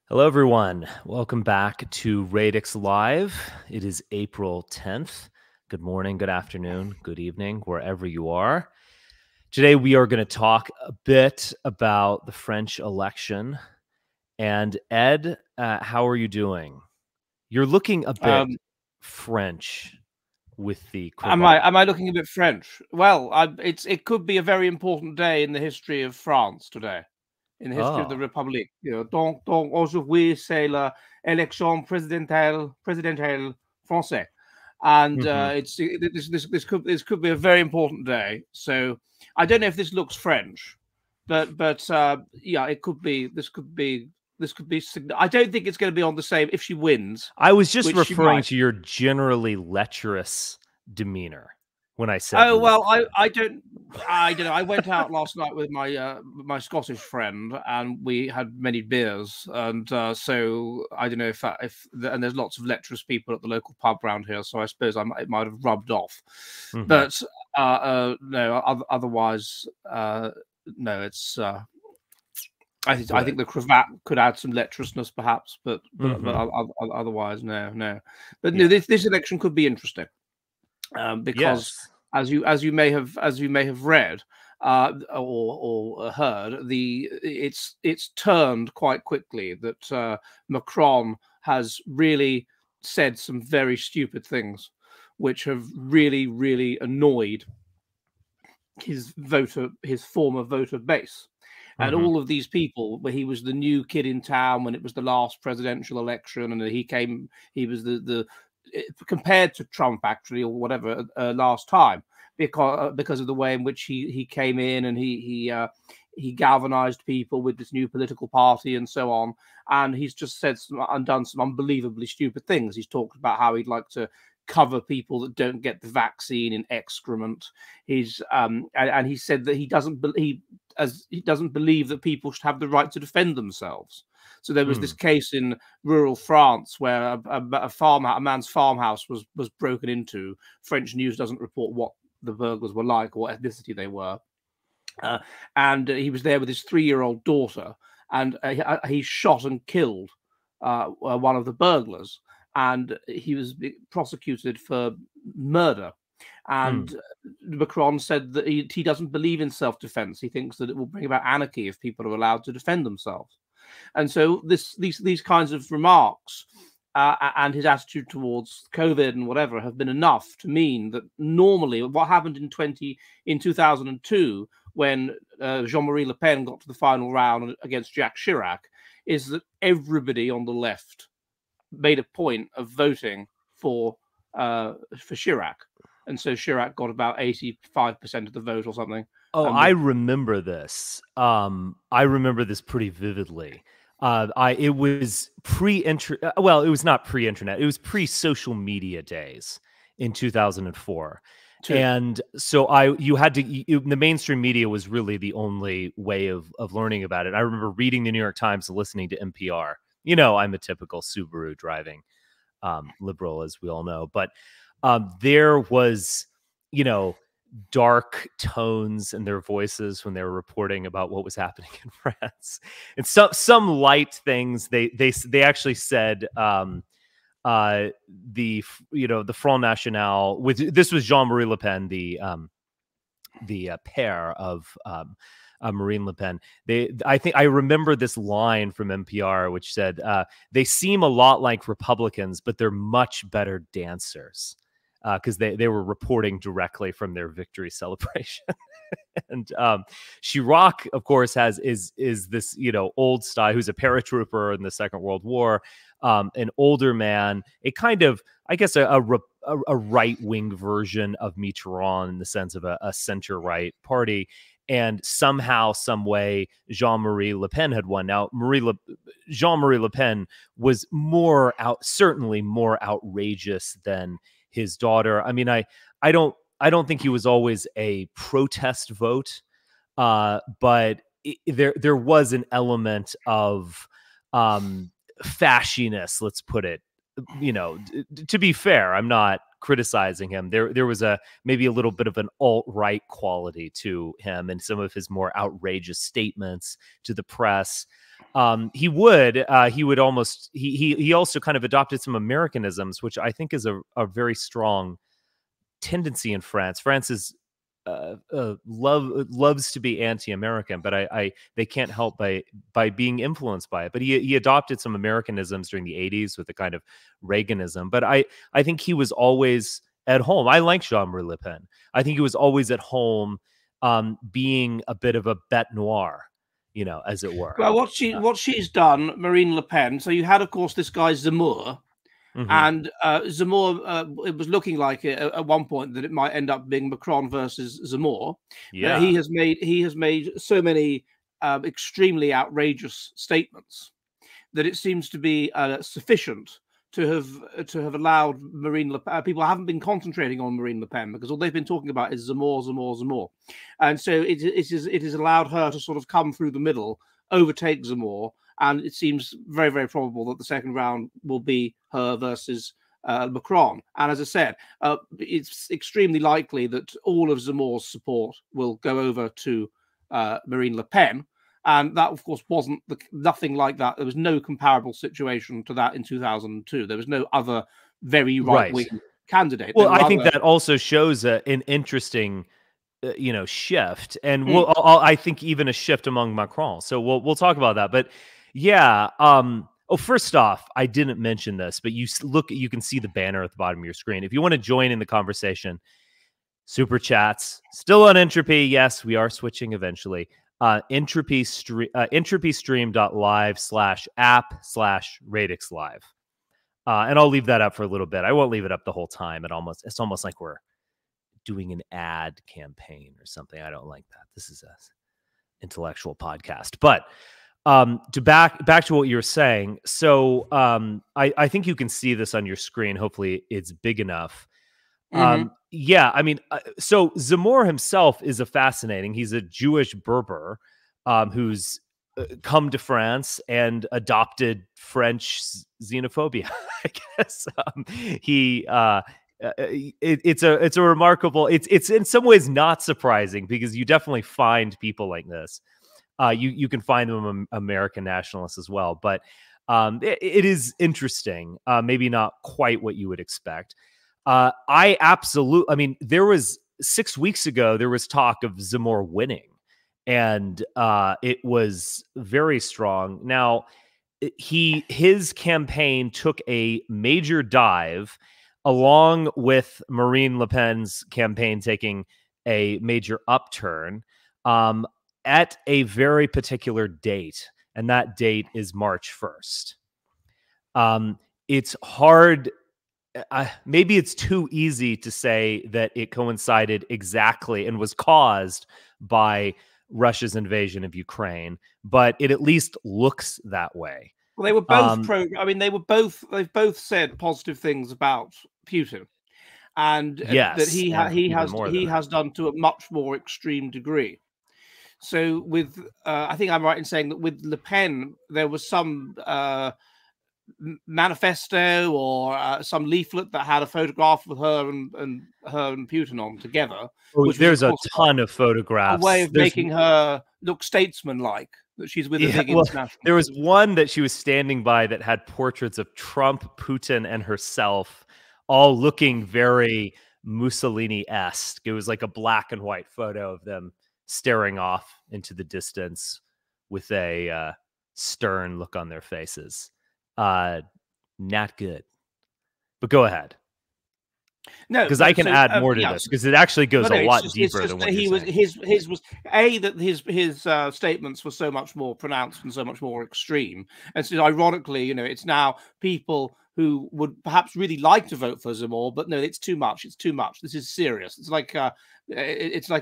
Hello, everyone. Welcome back to Radix Live. It is April 10th. Good morning, good afternoon, good evening, wherever you are. Today, we are going to talk a bit about the French election. And Ed, how are you doing? You're looking a bit French with the cravat. Am I looking a bit French? Well, it could be a very important day in the history of France today, in the history of the Oh, Republic. Donc aujourd'hui c'est l'élection présidentielle française, and mhm. this could be a very important day. So I don't know if this looks French, but yeah, it could be. This could be. I don't think it's going to be on the same if she wins, I was just which she referring might. to your generally lecherous demeanor when I said Oh you look well, French. I don't know. I went out last night with my Scottish friend, and we had many beers, and so I don't know and there's lots of lecherous people at the local pub around here, so I suppose it might have rubbed off, Mhm. but no, otherwise no, it's. I think Good. the cravat could add some lecherousness, perhaps, but Mhm. otherwise, no. But no, Yeah. this election could be interesting. Because Yes. as you may have read or heard, it's turned quite quickly that Macron has really said some very stupid things, which have really annoyed his former voter base. And Mhm. all of these people, where he was the new kid in town when it was the last presidential election, and he was the compared to Trump actually, or whatever, last time, because of the way in which he came in, and he galvanized people with this new political party and so on. And he's just said and done some unbelievably stupid things. He's talked about how he'd like to cover people that don't get the vaccine in excrement. And he said that he doesn't believe that people should have the right to defend themselves. So there was this Mm. case in rural France where a man's farmhouse was broken into. French news doesn't report what the burglars were like or what ethnicity they were. And he was there with his 3-year-old daughter, and he shot and killed one of the burglars, and he was prosecuted for murder. Mm. And Macron said that he doesn't believe in self-defense. He thinks that it will bring about anarchy if people are allowed to defend themselves. And so these kinds of remarks and his attitude towards COVID and whatever have been enough to mean that normally what happened in 2002 when Jean-Marie Le Pen got to the final round against Jacques Chirac is that everybody on the left made a point of voting for Chirac, and so Chirac got about 85% of the vote or something. Oh, And I remember this. I remember this pretty vividly. It was pre-internet. Well, it was not pre-internet. It was pre-social media days in 2004. two. And so you had to, the mainstream media was really the only way of learning about it. I remember reading the New York Times and listening to NPR. You know, I'm a typical Subaru driving liberal, as we all know, but there was, you know, dark tones in their voices when they were reporting about what was happening in France, and some light things. They actually said the the Front National, with this was Jean-Marie Le Pen, the pair of Marine Le Pen. I think I remember this line from NPR, which said, "They seem a lot like Republicans, but they're much better dancers," because they were reporting directly from their victory celebration. And Chirac, of course, is this old style, who's a paratrooper in the Second World War, an older man, a kind of, I guess, a right wing version of Mitterrand in the sense of a center right party. And somehow, some way, Jean-Marie Le Pen had won. Now, Jean-Marie Le Pen was certainly more outrageous than his daughter. I mean, I don't think he was always a protest vote, but there was an element of fasciness, let's put it you know, to be fair, I'm not criticizing him. There was maybe a little bit of an alt-right quality to him and some of his more outrageous statements to the press. He also kind of adopted some Americanisms, which I think is a very strong tendency in France. France is loves to be anti-American, but they can't help by being influenced by it. But he adopted some Americanisms during the 80s with the kind of Reaganism. But I think he was always at home. I like Jean-Marie Le Pen. I think he was always at home, being a bit of a bête noire, you know, as it were. Well, what she's done, Marine Le Pen. So you had, of course, this guy Zemmour. Mm-hmm. And Zemmour, it was looking like at one point that it might end up being Macron versus Zemmour. Yeah, he has made so many extremely outrageous statements that it seems to be sufficient to have allowed Marine Le Pen. People haven't been concentrating on Marine Le Pen because all they've been talking about is Zemmour, and so it has allowed her to sort of come through the middle, overtake Zemmour. And it seems very, very probable that the second round will be her versus Macron. And as I said, it's extremely likely that all of Zemmour's support will go over to Marine Le Pen. And that, of course, wasn't nothing like that. There was no comparable situation to that in 2002. There was no other very right-wing candidate. Well, I think that also shows an interesting shift. And I think even a shift among Macron. So we'll talk about that. But yeah. First off, I didn't mention this, but you can see the banner at the bottom of your screen. If you want to join in the conversation, super chats still on Entropy. Yes, we are switching eventually. entropystream.live/app/radixlive. And I'll leave that up for a little bit. I won't leave it up the whole time. It's almost like we're doing an ad campaign or something. I don't like that. This is a intellectual podcast, but to back to what you were saying. So I think you can see this on your screen. Hopefully it's big enough. Mm-hmm. Yeah, I mean, so Zemmour himself is he's a Jewish Berber who's come to France and adopted French xenophobia, I guess. It's a remarkable, it's in some ways not surprising because you definitely find people like this. You can find them American nationalists as well, but it is interesting. Maybe not quite what you would expect. I mean, there was 6 weeks ago, there was talk of Zemmour winning, and it was very strong. Now, his campaign took a major dive, along with Marine Le Pen's campaign taking a major upturn. At a very particular date, and that date is March 1st. It's hard, maybe it's too easy to say that it coincided exactly and was caused by Russia's invasion of Ukraine, but it at least looks that way. Well, they were both they've both said positive things about Putin, and yes, that he has done to a much more extreme degree. So with, I think I'm right in saying that with Le Pen, there was some manifesto or some leaflet that had a photograph of her and Putin on together. There's a ton of photographs. A way of making her look statesman-like, that she's with a big international. There was one that she was standing by that had portraits of Trump, Putin, and herself, all looking very Mussolini-esque. It was like a black and white photo of them staring off into the distance with a stern look on their faces. Not good. But go ahead. No, because I can add more to this, because it actually goes a lot deeper than what you're saying. His was that his statements were so much more pronounced and so much more extreme, and so ironically, it's now people who would perhaps really like to vote for Zemmour, but no, it's too much. It's too much. This is serious. It's like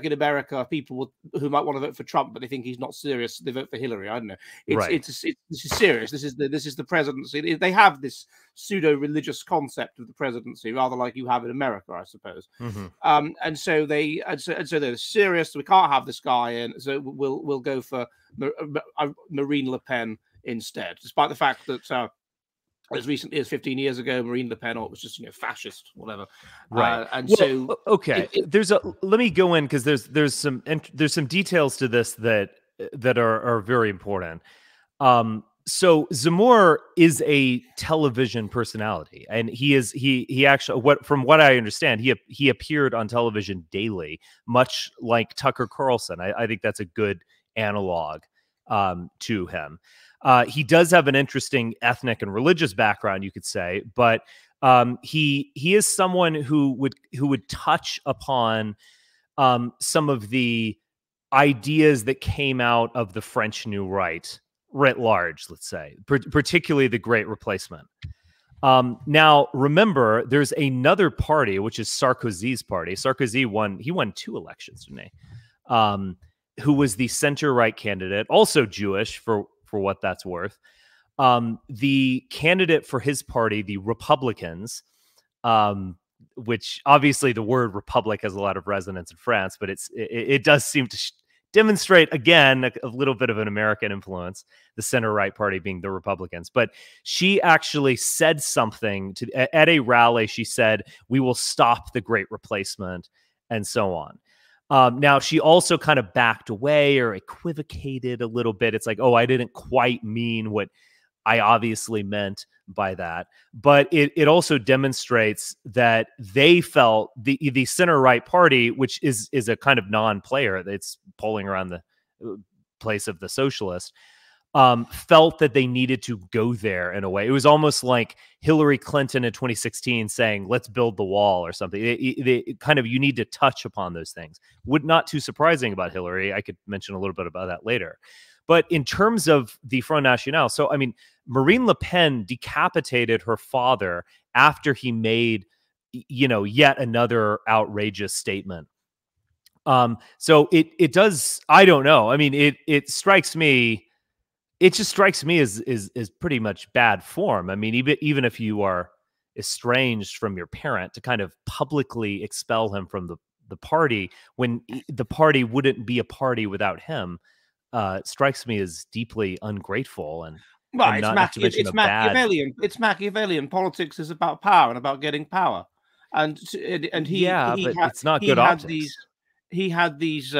in America, people who might want to vote for Trump, but they think he's not serious. They vote for Hillary. I don't know. This is serious. This is the presidency. They have this pseudo-religious concept of the presidency, rather like you have in America, I suppose. Mm-hmm. And so they're serious. We can't have this guy in. So we'll go for Marine Le Pen instead, despite the fact that as recently as 15 years ago, Marine Le Pen, or it was just, fascist, whatever. Right. And Well, so, okay. Let me go in because there's some details to this that are very important. So Zamor is a television personality, and he actually, from what I understand, he appeared on television daily, much like Tucker Carlson. I think that's a good analog to him. He does have an interesting ethnic and religious background, you could say, but he is someone who would touch upon some of the ideas that came out of the French New Right writ large, let's say, particularly the Great Replacement. Now, remember, there's another party, which is Sarkozy's party. Sarkozy won 2 elections, didn't he? Who was the center-right candidate, also Jewish for what that's worth. The candidate for his party, the Republicans, which obviously the word republic has a lot of resonance in France, but it does seem to demonstrate, again, a little bit of an American influence, the center-right party being the Republicans. But she actually said something at a rally. She said, "We will stop the Great Replacement," and so on. Now, she also kind of backed away or equivocated a little bit. It's like, oh, I didn't quite mean what I obviously meant by that. But it also demonstrates that they felt the center-right party, which is a kind of non-player, that's polling around the place of the socialist, felt that they needed to go there in a way. It was almost like Hillary Clinton in 2016 saying, "Let's build the wall" or something. They kind of, you need to touch upon those things. Not too surprising about Hillary. I could mention a little bit about that later. But in terms of the Front National, so I mean, Marine Le Pen decapitated her father after he made, yet another outrageous statement. So it does. I don't know. I mean, it strikes me. It just strikes me as pretty much bad form. I mean, even if you are estranged from your parent, to kind of publicly expel him from the party when the party wouldn't be a party without him, strikes me as deeply ungrateful and well, not to mention it's a bad. Machiavellian. It's Machiavellian. Politics is about power and about getting power. And But it's not good optics. He had these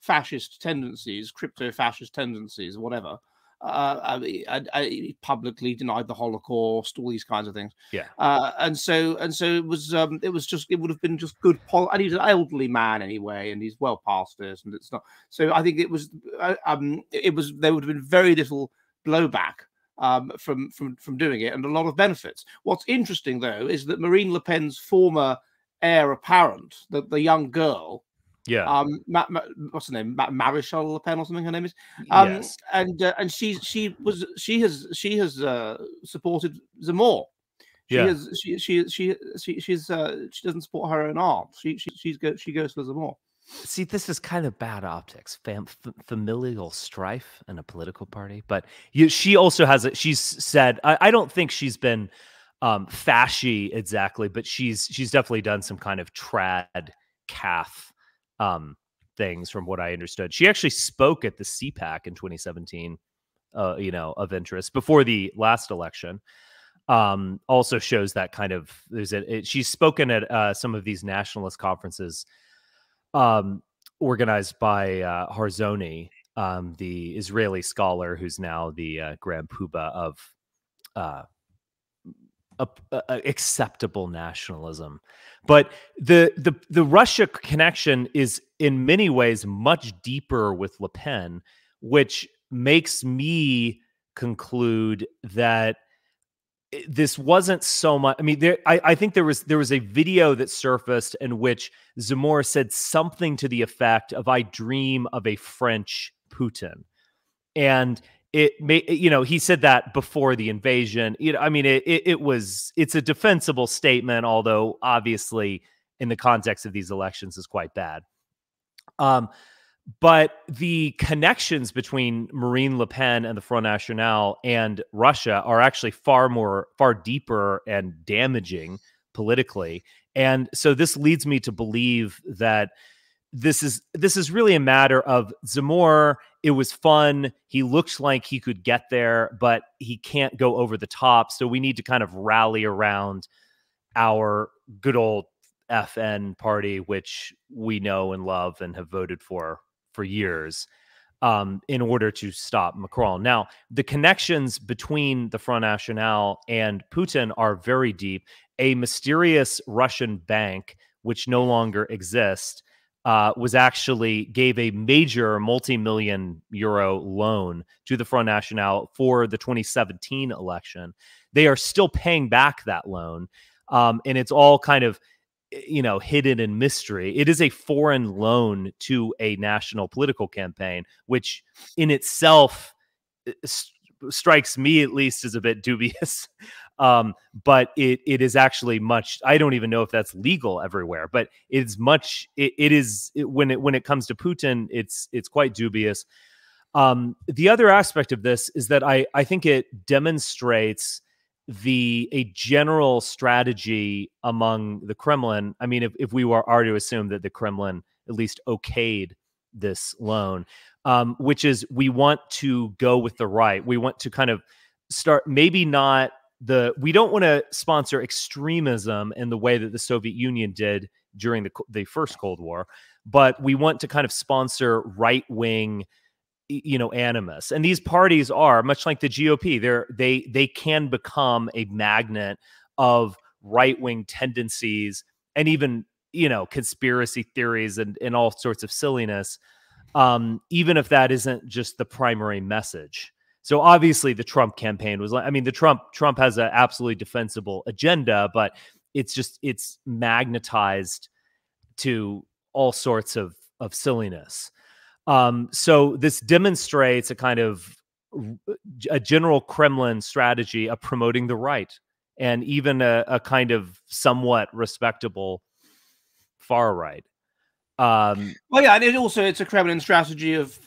fascist tendencies, crypto-fascist tendencies, whatever. He publicly denied the Holocaust, all these kinds of things. Yeah. And so it would have been just good and he's an elderly man anyway, and he's well past this, and it's not. So I think there would have been very little blowback from doing it, and a lot of benefits. What's interesting though is that Marine Le Pen's former heir apparent, the young girl, what's her name, Marichal Le Pen or something her name is, yes, and she has supported Zemmour. She doesn't support her own aunt. She goes for Zemmour. See, this is kind of bad optics, familial strife in a political party. But she also has she's said, I don't think she's been fashy exactly, but she's definitely done some kind of trad calf things from what I understood. She actually spoke at the CPAC in 2017, of interest before the last election. Also shows that kind of she's spoken at some of these nationalist conferences organized by Harzoni, the Israeli scholar who's now the Grand Poobah of acceptable nationalism. But the Russia connection is in many ways much deeper with Le Pen, which makes me conclude that this wasn't so much. I mean, I think there was a video that surfaced in which Zemmour said something to the effect of, "I dream of a French Putin," and he said that before the invasion. I mean, it's a defensible statement, although obviously in the context of these elections is quite bad. But the connections between Marine Le Pen and the Front National and Russia are actually far deeper and damaging politically. And so this leads me to believe that this is really a matter of Zamor. It was fun. He looked like he could get there, but he can't go over the top. So we need to kind of rally around our good old FN party, which we know and love and have voted for years, in order to stop Macron. Now, the connections between the Front National and Putin are very deep. A mysterious Russian bank, which no longer exists, gave a major multi-million euro loan to the Front National for the 2017 election. They are still paying back that loan. And it's all kind of, hidden in mystery. It is a foreign loan to a national political campaign, which in itself strikes me at least as a bit dubious. But it is actually much. I don't even know if that's legal everywhere, but it's much. When it comes to Putin, it's quite dubious. The other aspect of this is that I think it demonstrates a general strategy among the Kremlin. I mean, if we are to assume that the Kremlin at least okayed this loan, which is we want to go with the right. We want to kind of start, maybe not we don't want to sponsor extremism in the way that the Soviet Union did during the first Cold War, but we want to kind of sponsor right-wing, animus. And these parties are much like the GOP. They can become a magnet of right-wing tendencies and even, conspiracy theories and all sorts of silliness, even if that isn't just the primary message. So obviously the Trump campaign was Trump has an absolutely defensible agenda, but it's magnetized to all sorts of silliness. So this demonstrates a kind of a general Kremlin strategy of promoting the right, and even a kind of somewhat respectable far right. Well, yeah, and it's a Kremlin strategy of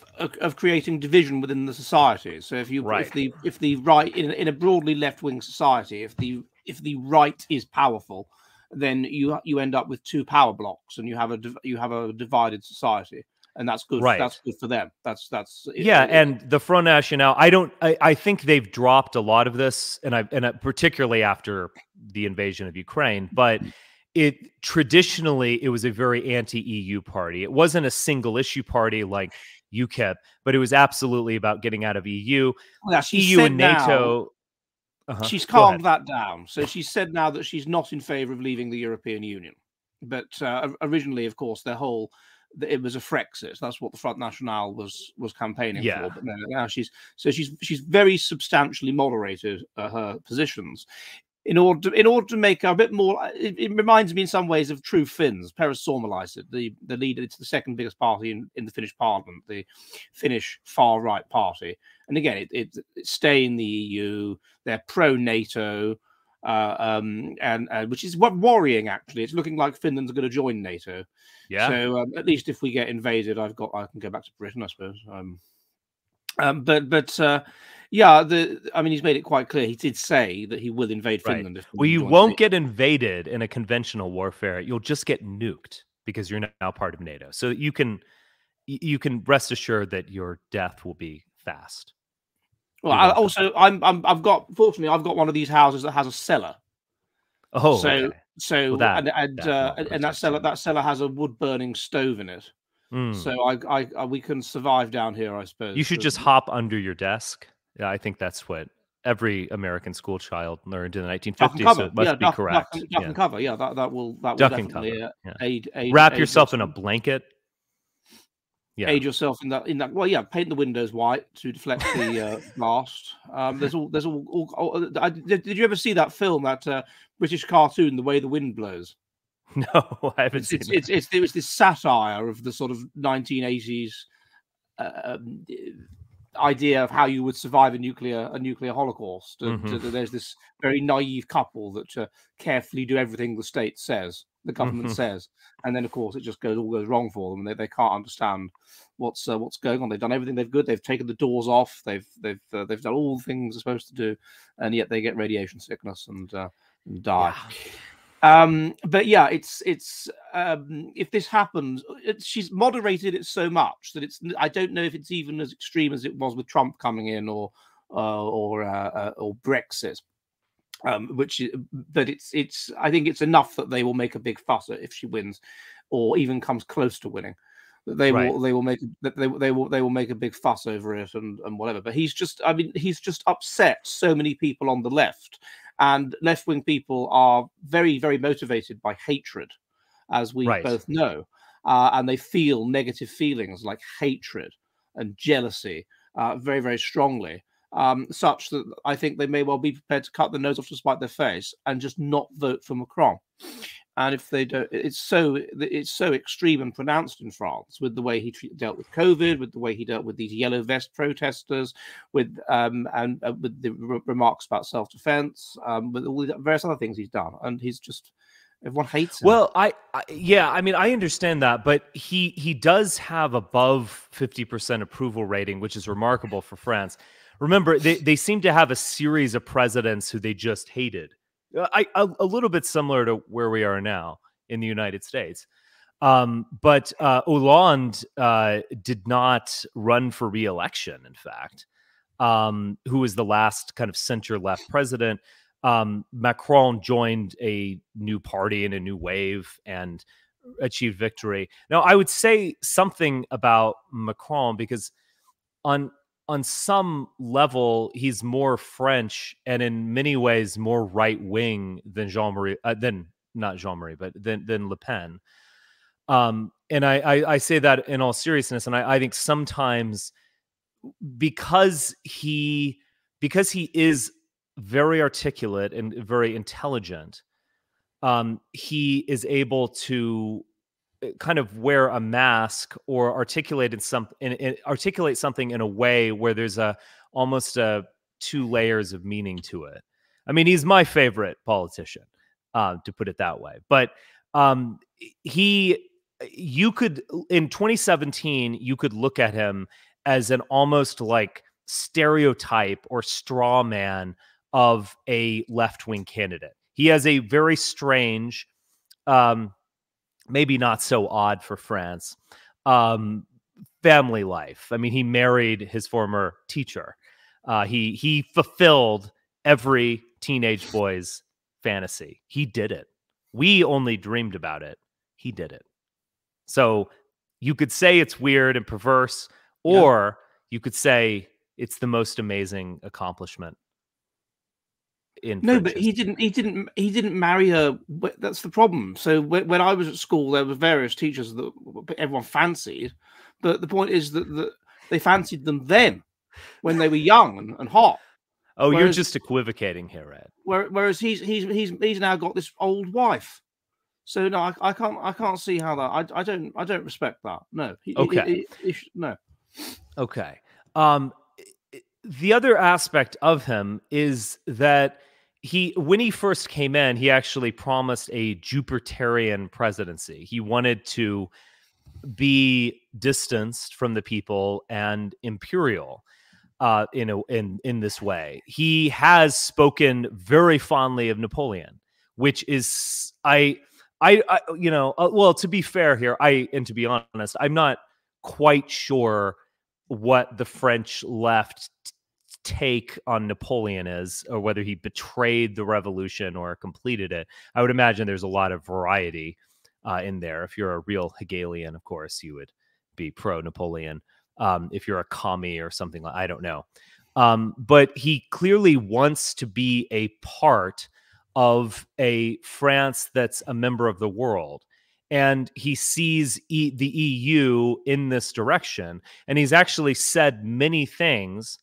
creating division within the society. So if the right in a broadly left-wing society, if the right is powerful, then you end up with two power blocks, and you have a divided society, and that's good. Right. That's good for them. That's and the Front National. I think they've dropped a lot of this, and particularly after the invasion of Ukraine, but. Traditionally, it was a very anti-EU party. It wasn't a single issue party like UKIP, but it was absolutely about getting out of EU. Well, EU and NATO. She's calmed that down. So she said now that she's not in favor of leaving the European Union. But originally, of course, it was a Frexit. That's what the Front National was campaigning for. But now she's very substantially moderated her positions. In order to make her a bit more, it reminds me in some ways of True Finns. Perussuomalaiset, the leader. It's the second biggest party in the Finnish parliament, the Finnish far right party. And again, it stay in the EU. They're pro NATO, and which is worrying actually. It's looking like Finland's going to join NATO. Yeah. So at least if we get invaded, I can go back to Britain, I suppose. Yeah, he's made it quite clear. He did say that he will invade Finland. Right. Well, you won't get invaded in a conventional warfare. You'll just get nuked because you're now part of NATO. So you can rest assured that your death will be fast. Well, I've got one of these houses that has a cellar. Oh, so okay. So that cellar has a wood burning stove in it. So we can survive down here, I suppose. You should just hop under your desk. Yeah, I think that's what every American school child learned in the 1950s. So it must be correct. Duck and cover. Yeah, that will definitely aid. Wrap yourself in a blanket. Yeah. Aid yourself in that. Well, yeah, paint the windows white to deflect the blast. Did you ever see that film, that British cartoon, The Way the Wind Blows? No, I haven't seen it. It was this satire of the sort of 1980s idea of how you would survive a nuclear holocaust. There's this very naive couple that carefully do everything the state says, the government says, and then of course it just all goes wrong for them, and they can't understand what's going on. They've done everything they've taken the doors off, they've done all the things they're supposed to do, and yet they get radiation sickness and die. But yeah, it's if this happens, she's moderated it so much that I don't know if it's even as extreme as it was with Trump coming in, or Brexit. But it's I think it's enough that they will make a big fuss if she wins, or even comes close to winning. They will make a big fuss over it and whatever. But he's just upset so many people on the left, and left-wing people are very, very motivated by hatred, as we both know, and they feel negative feelings like hatred and jealousy very, very strongly, such that I think they may well be prepared to cut their nose off to spite their face and just not vote for Macron. And if they don't, it's so extreme and pronounced in France, with the way he dealt with COVID, with the way he dealt with these yellow vest protesters, with with the remarks about self-defense, with all the various other things he's done, and he's just, everyone hates him. Well, yeah, I mean, I understand that, but he does have above 50% approval rating, which is remarkable for France. Remember, they seem to have a series of presidents who they just hated. A little bit similar to where we are now in the United States. But Hollande did not run for re-election, in fact, who was the last kind of center-left president. Macron joined a new party and a new wave and achieved victory. Now, I would say something about Macron, because on some level, he's more French and in many ways more right wing than not Jean-Marie, but than Le Pen. And I say that in all seriousness, and I think sometimes because he is very articulate and very intelligent, he is able to kind of wear a mask or articulate something in a way where there's almost two layers of meaning to it. I mean, he's my favorite politician, to put it that way. But you could, in 2017, you could look at him as an almost like stereotype or straw man of a left-wing candidate. He has a very strange, maybe not so odd for France, family life. I mean, he married his former teacher. He fulfilled every teenage boy's fantasy. He did it. We only dreamed about it. He did it. So you could say it's weird and perverse, or you could say it's the most amazing accomplishment. No, but he didn't marry her. That's the problem. So when I was at school, there were various teachers that everyone fancied, but the point is that they fancied them then, when they were young and hot. Oh, you're just equivocating here, Ed. Whereas he's now got this old wife. So no, I can't see how that. I don't respect that. No. Okay. No. Okay. The other aspect of him is that when he first came in, he actually promised a Jupiterian presidency. He wanted to be distanced from the people and imperial in this way. He has spoken very fondly of Napoleon, which is well, to be fair here, and to be honest, I'm not quite sure what the French left take on Napoleon is, or whether he betrayed the revolution or completed it. I would imagine there's a lot of variety in there. If you're a real Hegelian, of course, you would be pro-Napoleon. If you're a commie or something, I don't know. But he clearly wants to be a part of a France that's a member of the world. And he sees the EU in this direction. And he's actually said many things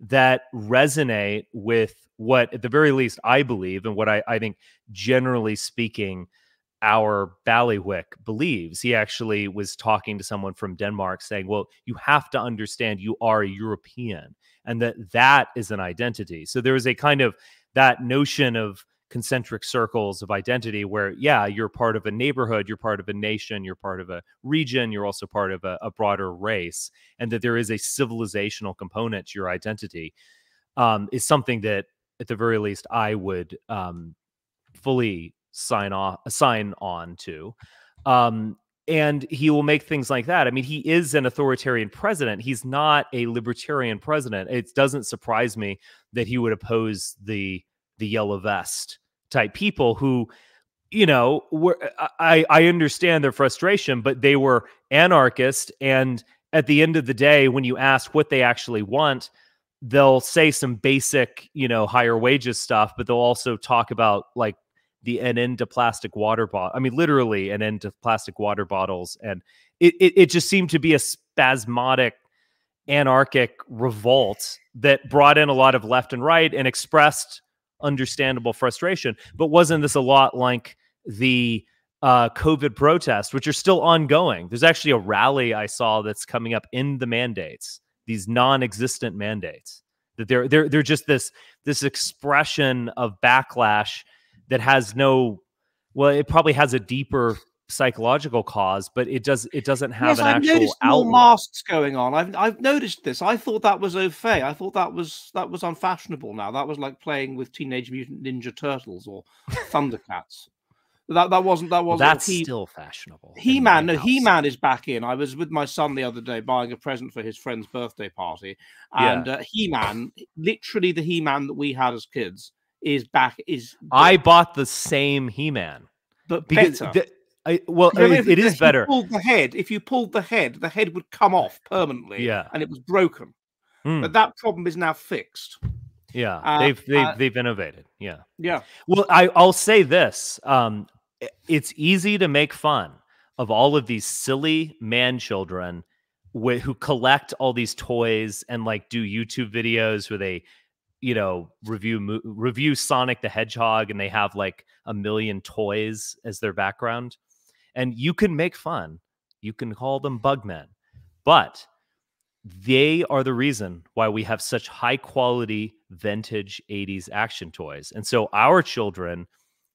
that resonate with what, at the very least, I believe, and what I think, generally speaking, our bailiwick believes. He actually was talking to someone from Denmark saying, well, you have to understand you are a European, and that is an identity. So there is a kind of that notion of concentric circles of identity where, yeah, you're part of a neighborhood, you're part of a nation, you're part of a region, you're also part of a broader race, and that there is a civilizational component to your identity, is something that, at the very least, I would fully sign on to. And he will make things like that. I mean, he is an authoritarian president. He's not a libertarian president. It doesn't surprise me that he would oppose the yellow vest type people who, you know, I understand their frustration, but they were anarchist. And at the end of the day, when you ask what they actually want, they'll say some basic, you know, higher wages stuff, but they'll also talk about like an end to plastic water bottle. I mean, literally an end to plastic water bottles. And it just seemed to be a spasmodic, anarchic revolt that brought in a lot of left and right and expressed understandable frustration. But wasn't this a lot like the COVID protests, which are still ongoing? There's actually a rally I saw that's coming up in the mandates, these non-existent mandates, that they're just this expression of backlash that has no, well, it probably has a deeper psychological cause, but it doesn't have an actual noticed outlet. more masks going on. I've noticed this. I thought that was au fait. I thought that was unfashionable now. That was like playing with Teenage Mutant Ninja Turtles or Thundercats. That wasn't. Well, that's still fashionable. He-Man, no, He-Man is back in. I was with my son the other day buying a present for his friend's birthday party, and He-Man, literally the He-Man that we had as kids, is back. I bought the same He-Man, but better. It is better. If you pulled the head, the head would come off permanently. Yeah, and it was broken. But that problem is now fixed. Yeah, they've innovated. Yeah, yeah. Well, I'll say this. It's easy to make fun of all of these silly man children who collect all these toys and like do YouTube videos where they, you know, review Sonic the Hedgehog, and they have like 1 million toys as their background. And you can make fun. You can call them bugmen, but they are the reason why we have such high quality vintage 80s action toys. And so our children,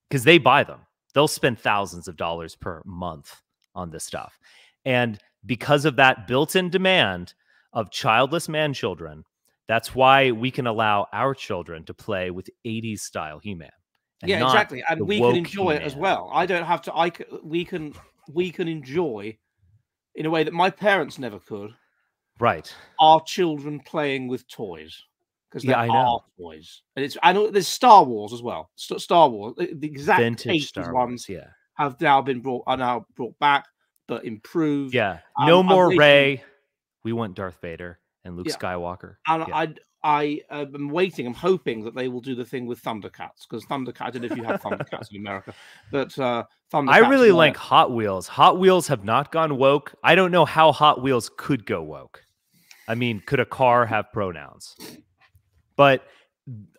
because they buy them, they'll spend thousands of dollars per month on this stuff. And because of that built-in demand of childless man children, that's why we can allow our children to play with 80s style He-Man. Yeah, exactly. And we can enjoy it as well. I don't have to. We can enjoy in a way that my parents never could. Right. Our children playing with toys. Because they are toys. And there's Star Wars as well. Star Wars, the exact vintage Star Wars, ones have now been brought back, but improved. Yeah. No more Rey. We want Darth Vader and Luke Skywalker. And I am waiting. I'm hoping that they will do the thing with Thundercats, because Thundercats. I don't know if you have Thundercats in America, but Thundercats. I really like Hot Wheels. Hot Wheels have not gone woke. I don't know how Hot Wheels could go woke. I mean, could a car have pronouns? But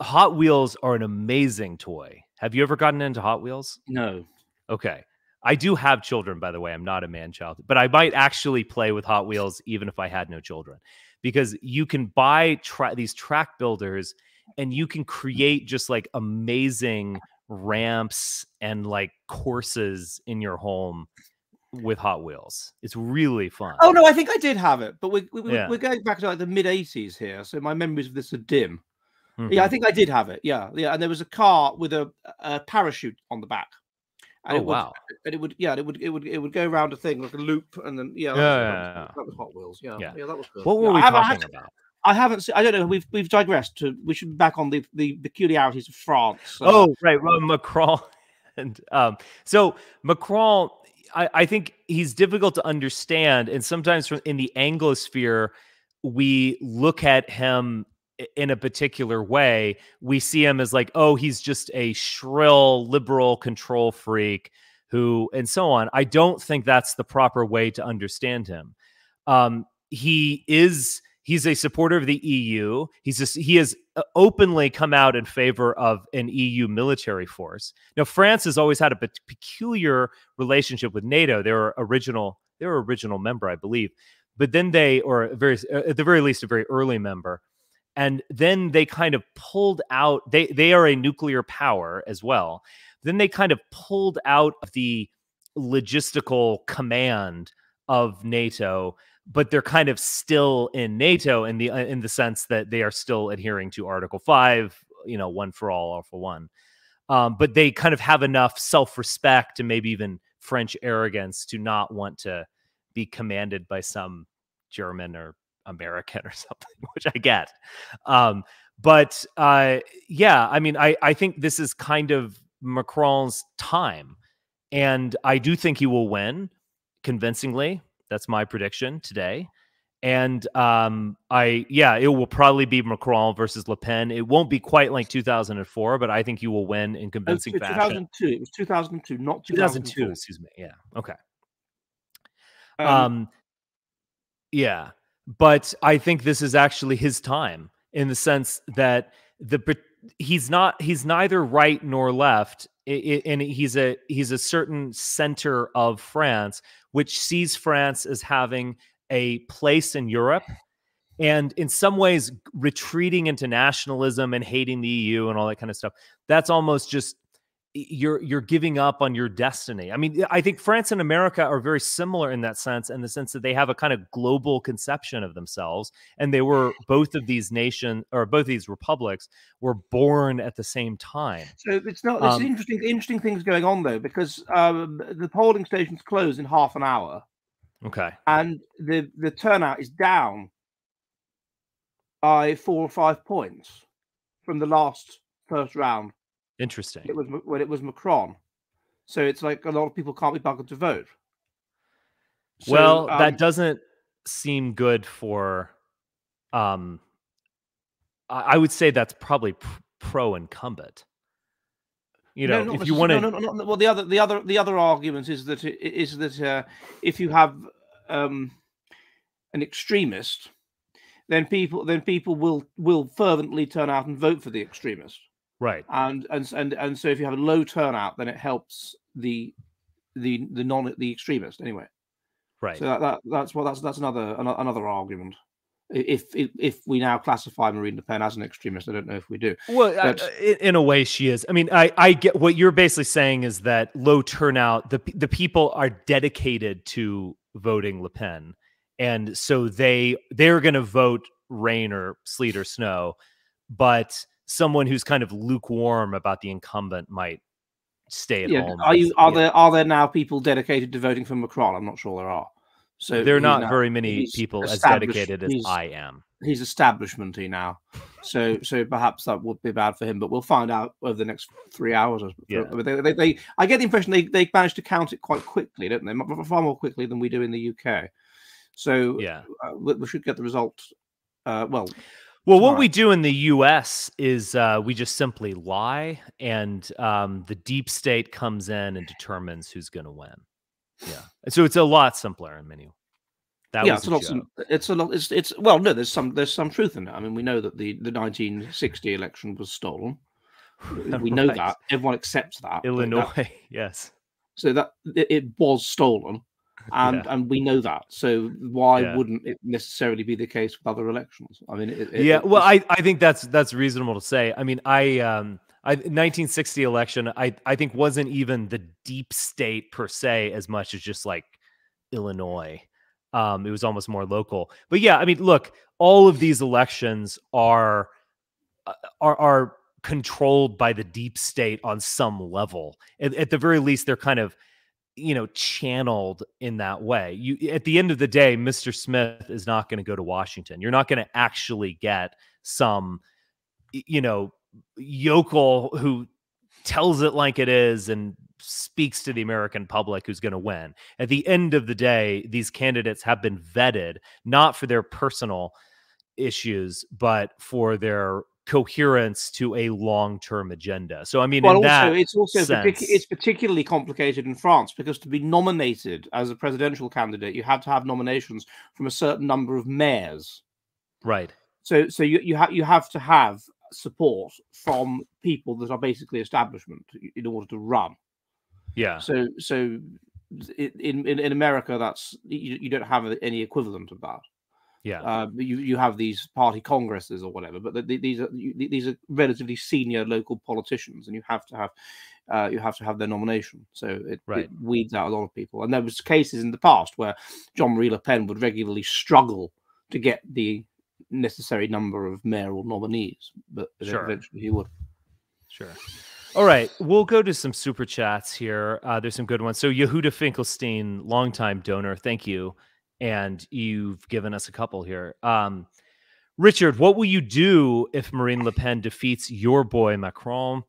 Hot Wheels are an amazing toy. Have you ever gotten into Hot Wheels? No. Okay. I do have children, by the way. I'm not a man-child, but I might actually play with Hot Wheels even if I had no children, because you can buy these track builders and you can create just like amazing ramps and like courses in your home with Hot Wheels. It's really fun. Oh no, I think I did have it, but we're going back to like the mid-80s here, so my memories of this are dim. Yeah, I think I did have it. Yeah, and there was a car with a parachute on the back. And wow! And it would go around a thing like a loop, and then that was Hot Wheels. Yeah, that was good. What were we talking about? I haven't seen. I don't know. We've digressed. We should be back on the peculiarities of France. Oh right, well, Macron, and so Macron. I think he's difficult to understand, and sometimes in the Anglosphere, we look at him in a particular way. We see him as like, oh, he's just a shrill liberal control freak who, and so on. I don't think that's the proper way to understand him. He's a supporter of the EU. He has openly come out in favor of an EU military force. Now, France has always had a peculiar relationship with NATO. They were original member, I believe, but then at the very least, a very early member. And then they kind of pulled out. They are a nuclear power as well. Then they kind of pulled out of the logistical command of NATO, but they're kind of still in NATO in the sense that they are still adhering to Article 5, one for all for one. but they kind of have enough self-respect and maybe even French arrogance to not want to be commanded by some German or American or something, which I get. Yeah, I mean, I think this is kind of Macron's time, and I do think he will win convincingly. That's my prediction today. And it will probably be Macron versus Le Pen. It won't be quite like 2004, but I think he will win in convincing fashion. 2002. It was 2002, not 2002. Excuse me. Yeah. Okay. Yeah, but I think this is actually his time in the sense that he's neither right nor left, and he's a certain center of France, which sees France as having a place in Europe, and in some ways retreating into nationalism and hating the EU and all that kind of stuff. That's almost just you're giving up on your destiny. I mean, I think France and America are very similar in that sense, in the sense that they have a kind of global conception of themselves, and they were both of these republics were born at the same time. So it's not. There's interesting things going on though, because the polling stations close in half an hour. Okay, and the turnout is down by 4 or 5 points from the first round. Interesting. When it was Macron, so it's like a lot of people can't be bothered to vote. So, well, that doesn't seem good for. I would say that's probably pro incumbent. You know, if you want to. No. Well, the other argument is that if you have an extremist, then people will fervently turn out and vote for the extremist. Right. And so if you have a low turnout, then it helps the extremist anyway. Right. So that's another argument. If we now classify Marine Le Pen as an extremist, I don't know if we do. Well, in a way, she is. I mean, I get what you're basically saying is that low turnout, the people are dedicated to voting Le Pen, and so they're going to vote rain or sleet or snow, but someone who's kind of lukewarm about the incumbent might stay at home. Are there now people dedicated to voting for Macron? I'm not sure there are. So there are not very many people as dedicated as I am. He's establishmenty now, so perhaps that would be bad for him. But we'll find out over the next 3 hours. Yeah. I get the impression they managed to count it quite quickly, don't they? Far more quickly than we do in the UK. So yeah, we should get the result. Well, what we do in the U.S. is we just simply lie, and the deep state comes in and determines who's going to win. Yeah, so it's a lot simpler in many. It's a lot. Well, no, there's some truth in it. I mean, we know that the 1960 election was stolen. We know that. Everyone accepts that. Illinois, yes. So that it was stolen, and we know that. So why wouldn't it necessarily be the case with other elections? I mean, I think that's reasonable to say. I mean, 1960 election, I think wasn't even the deep state per se as much as just like Illinois. It was almost more local. But yeah, I mean, look, all of these elections are controlled by the deep state on some level. At the very least, they're kind of, channeled in that way. At the end of the day, Mr. Smith is not going to go to Washington. You're not going to actually get some, yokel who tells it like it is and speaks to the American public who's going to win. At the end of the day, these candidates have been vetted, not for their personal issues, but for their coherence to a long-term agenda. So, I mean, it's particularly complicated in France, because to be nominated as a presidential candidate, you have to have nominations from a certain number of mayors. Right. So you have to have support from people that are basically establishment in order to run. Yeah. So in America, that's you don't have any equivalent of that. Yeah. You have these party congresses or whatever, but these are relatively senior local politicians, and you have to have their nomination. So it weeds out a lot of people. And there was cases in the past where Jean-Marie Le Pen would regularly struggle to get the necessary number of mayoral nominees, but eventually he would. Sure. All right, we'll go to some super chats here. There's some good ones. So Yehuda Finkelstein, longtime donor, thank you, and you've given us a couple here. Richard, what will you do if Marine Le Pen defeats your boy Macron,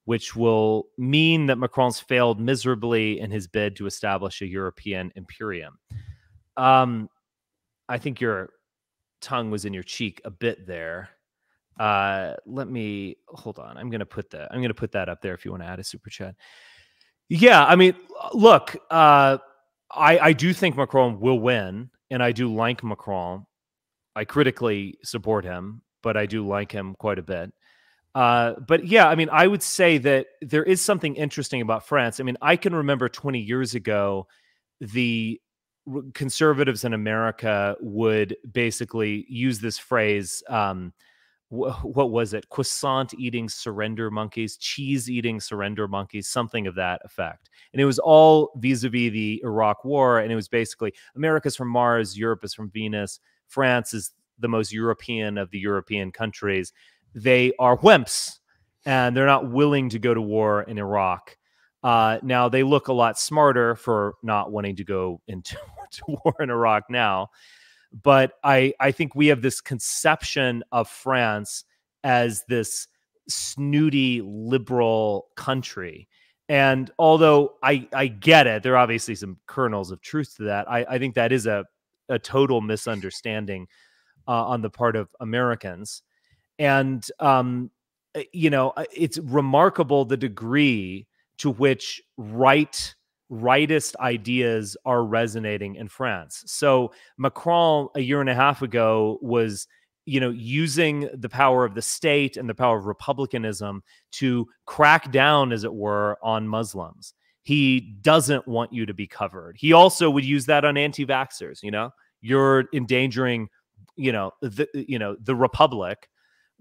which will mean that Macron's failed miserably in his bid to establish a European imperium? I think your tongue was in your cheek a bit there. Let me hold on. I'm gonna put that up there if you want to add a super chat. Yeah, I mean, look, I do think Macron will win, and I do like Macron. I critically support him, but I do like him quite a bit. But yeah, I mean, I would say that there is something interesting about France. I mean, I can remember 20 years ago, the conservatives in America would basically use this phrase. What was it? Croissant eating surrender monkeys, cheese eating surrender monkeys, something of that effect. And it was all vis-a-vis the Iraq War. And it was basically America's from Mars, Europe is from Venus. France is the most European of the European countries. They are wimps and they're not willing to go to war in Iraq. Now they look a lot smarter for not wanting to go into war in Iraq now. But I think we have this conception of France as this snooty liberal country. And although I get it, there are obviously some kernels of truth to that. I think that is a total misunderstanding on the part of Americans. And, it's remarkable the degree to which rightist ideas are resonating in France. So Macron a year and a half ago was, using the power of the state and the power of republicanism to crack down, as it were, on Muslims. He doesn't want you to be covered. He also would use that on anti-vaxxers. You're endangering, the republic,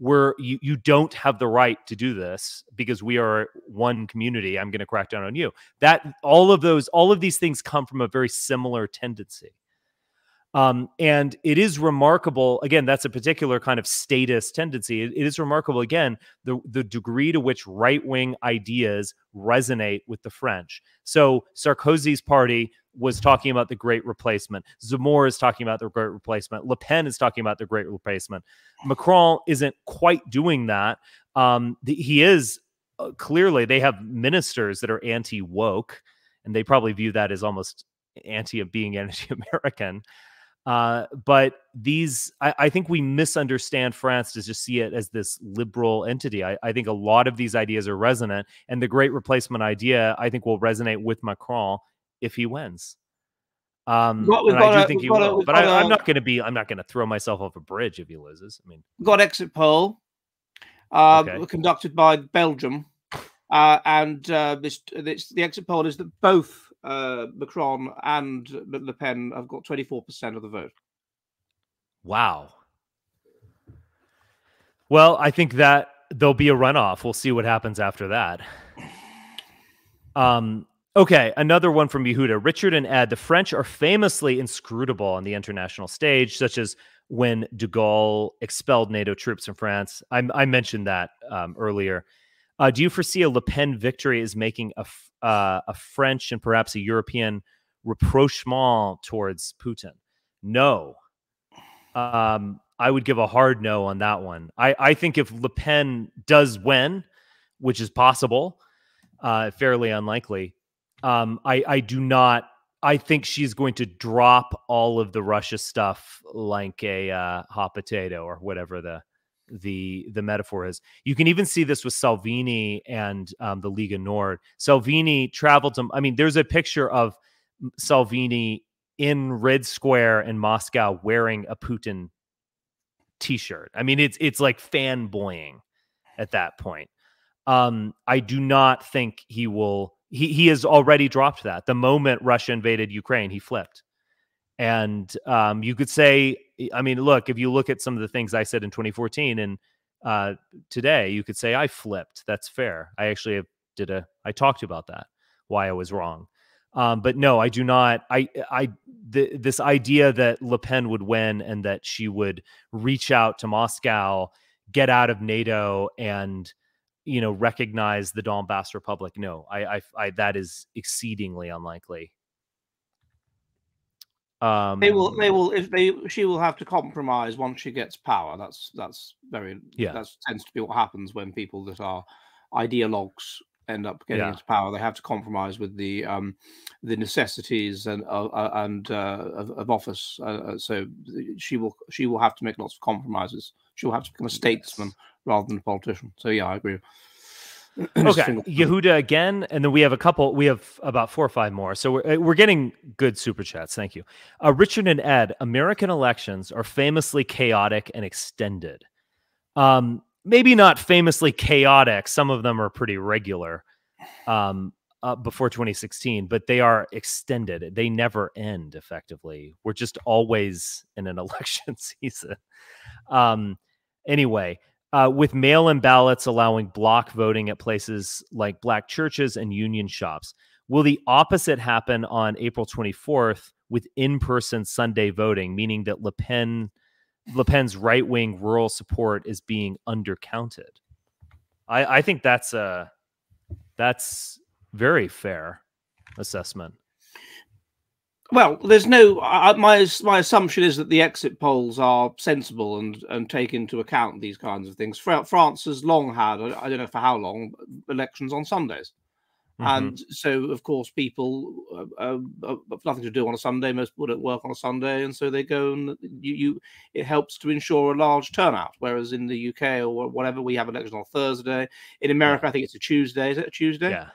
where you don't have the right to do this because we are one community. I'm going to crack down on you. That all of these things come from a very similar tendency. And it is remarkable, again, that's a particular kind of statist tendency. It is remarkable, again, the degree to which right-wing ideas resonate with the French. So Sarkozy's party was talking about the Great Replacement. Zemmour is talking about the Great Replacement. Le Pen is talking about the Great Replacement. Macron isn't quite doing that. He is clearly, they have ministers that are anti-woke, and they probably view that as almost being anti-American. But I think we misunderstand France to just see it as this liberal entity. I think a lot of these ideas are resonant, and the Great Replacement idea, I think, will resonate with Macron if he wins. And I do think he will. But I'm not going to throw myself off a bridge if he loses. I mean, we've got exit poll conducted by Belgium, and the exit poll is that both Macron and Le Pen have got 24% of the vote. Wow. Well, I think that there'll be a runoff. We'll see what happens after that. Okay, another one from Yehuda. Richard and Ed, the French are famously inscrutable on the international stage, such as when de Gaulle expelled NATO troops from France. I mentioned that earlier. Do you foresee a Le Pen victory as making a French and perhaps a European rapprochement towards Putin? No. I would give a hard no on that one. I think if Le Pen does win, which is possible, fairly unlikely, I do not. I think she's going to drop all of the Russia stuff like a hot potato or whatever the metaphor is. You can even see this with Salvini and the Liga Nord. Salvini traveled to. I mean, there's a picture of Salvini in Red Square in Moscow wearing a Putin T-shirt. I mean, it's like fanboying at that point. I do not think he will. He has already dropped that. The moment Russia invaded Ukraine, he flipped. And you could say, I mean, look, if you look at some of the things I said in 2014 and today, you could say I flipped. That's fair. I actually I talked about that, why I was wrong. But no, I do not. This idea that Le Pen would win and that she would reach out to Moscow, get out of NATO, and recognize the Donbass Republic. No, I that is exceedingly unlikely. They will. She will have to compromise once she gets power. That's very. Yeah. That tends to be what happens when people that are ideologues end up getting into power. They have to compromise with the necessities and of office. So she will have to make lots of compromises. She'll have to become a statesman rather than a politician. So yeah, I agree. Okay, Yehuda again, and then we have about 4 or 5 more. So we're getting good super chats. Thank you. Richard and Ed, American elections are famously chaotic and extended. Maybe not famously chaotic. Some of them are pretty regular before 2016, but they are extended. They never end effectively. We're just always in an election season. Anyway, with mail-in ballots allowing block voting at places like black churches and union shops, will the opposite happen on April 24th with in-person Sunday voting, meaning that Le Pen's right-wing rural support is being undercounted? I think that's very fair assessment. Well, there's no. My assumption is that the exit polls are sensible and take into account these kinds of things. France has long had, I don't know for how long, elections on Sundays, and so of course people have nothing to do on a Sunday. Most people don't work on a Sunday, and so they go and it helps to ensure a large turnout. Whereas in the UK or whatever, we have elections on Thursday. In America, I think it's a Tuesday. Is it a Tuesday? Yeah.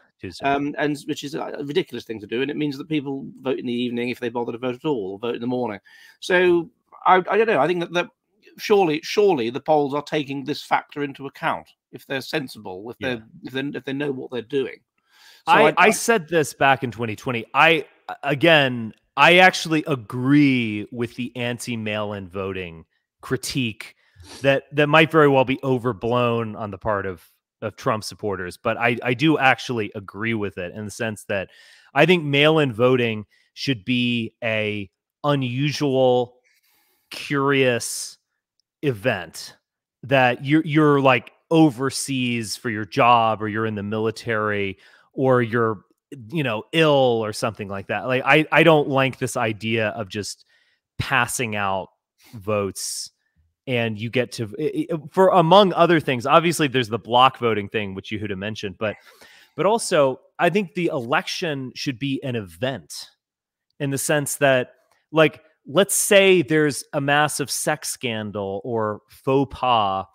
And which is a ridiculous thing to do, and it means that people vote in the evening if they bother to vote at all, or vote in the morning. So I don't know. I think that surely the polls are taking this factor into account if they're sensible, if they know what they're doing. So I said this back in 2020. I actually agree with the anti-mail-in voting critique that might very well be overblown on the part of Trump supporters, but I do actually agree with it in the sense that I think mail-in voting should be a unusual, curious event that you're like overseas for your job, or you're in the military, or you're ill or something like that. Like I don't like this idea of just passing out votes. And you get to, for among other things, obviously there's the block voting thing, which Yehuda mentioned, but also I think the election should be an event in the sense that, like, let's say there's a massive sex scandal or faux pas